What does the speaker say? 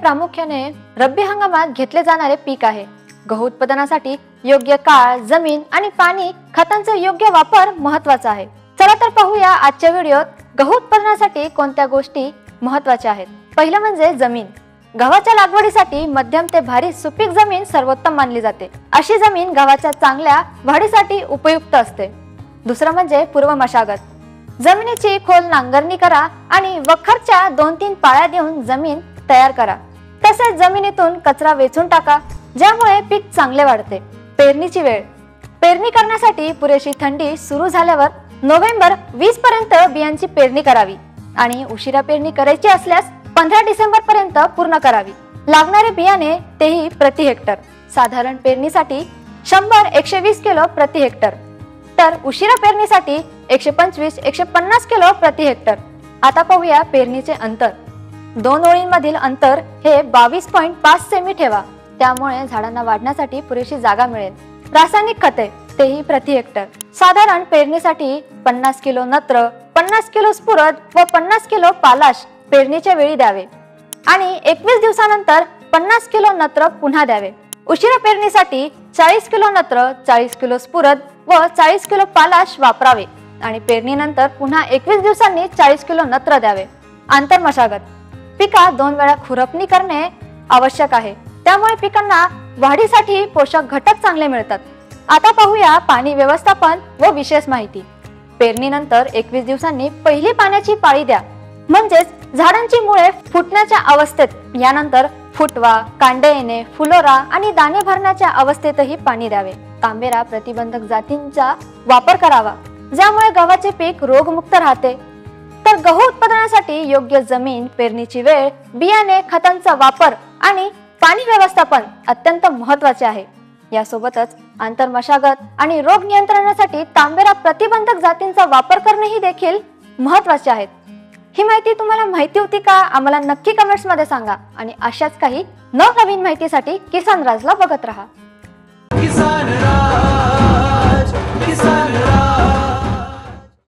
प्रामुख्याने रब्बी हंगामात घेतले जाणारे पीक आहे। गहू उत्पादनासाठी योग्य काळ, जमीन आणि पाणी, खतांचा योग्य वापर महत्त्वाचा आहे। चला तर पाहूया आजच्या व्हिडिओत गहू उत्पादनासाठी कोणत्या गोष्टी महत्त्वाच्या आहेत। पहिलं म्हणजे जमीन। गव्हाच्या लागवडीसाठी मध्यम ते भारी सुपीक जमीन सर्वोत्तम मानली जाते। अशी जमीन गव्हाच्या चांगल्या वाढीसाठी उपयुक्त असते। दुसरं म्हणजे पूर्व मशागत। जमिनीची खोल नांगरणी करा आणि वखरच्या 2-3 पाळ्या देऊन जमीन तयार करा। तसेच जमिनीतून कचरा वेचून टाका, ज्यामुळे पीक चांगले वाढते। पेरणीची वेळ। पेरणी करण्यासाठी पुरेशी थंडी सुरू झाल्यावर नोव्हेंबर 20 पर्यंत बियांची पेरणी करावी आणि उशिरा पेरणी करायची असल्यास 15 डिसेंबर पर्यंत पूर्ण करावी। लागणारे बियाणे तेही प्रति हेक्टर। साधारण पेरणीसाठी 100-120 किलो प्रति हेक्टर, तर उशिरा पेरणीसाठी 125-150 किलो प्रति हेक्टर। आता पाहूया पेरणीचे अंतर। 2 ओळींमधील अंतर हे 22.5 सेमी ठेवा, त्यामुळे झाडांना वाढण्यासाठी पुरेशी जागा मिळेल। रासायनिक खते तेही प्रति हेक्टर। साधारण पेरणीसाठी 50 किलो नत्र, 50 किलो स्फुरद व 50 किलो पालाश पेरणीच्या वेळी द्यावे आणि 21 दिवसानंतर 50 किलो नत्र पुन्हा द्यावे। उशिरा पेरणीसाठी 40 किलो नत्र, 40 किलो स्फुरद व 40 किलो पालाश वापरावे आणि पेरणीनंतर पुन्हा 21 दिवसांनी 40 किलो नत्र द्यावे। आंतर मशागत। पिकात 2 वेळा खुरपणी करणे आवश्यक आहे, त्यामुळे पिकांना वाढीसाठी पोषक घटक चांगले मिळतात। आता पाहूया पाणी व्यवस्थापन व विशेष माहिती। पेरणीनंतर 21 दिवसांनी पहिली पाण्याची पाळी द्या, म्हणजेच झाडांची मुळे फुटण्याच्या अवस्थेत। यानंतर फुटवा, कांडे येणे, फुलोरा आणि दाणे भरण्याच्या अवस्थेतही पाणी द्यावे। तांबेरा प्रतिबंधक जातींचा वापर करावा, ज्यामुळे गव्हाचे पीक रोगमुक्त राहते। तर गहू उत्पादनासाठी योग्य जमीन, पेरणीची वेळ, बियाणे, खतांचा वापर आणि पाणी व्यवस्थापन अत्यंत महत्त्वाचे आहे। यासोबतच आंतर मशागत आणि रोग नियंत्रणासाठी तांबेरा प्रतिबंधक जातींचा वापर करणेही देखील महत्त्वाचे आहेत। ही माहिती तुम्हाला माहिती होती का? आम्हाला नक्की कमेंट्स मध्ये सांगा आणि अशाच काही नवनवीन माहितीसाठी किसान राजला बघत रहा। किसान राज, किसान राज।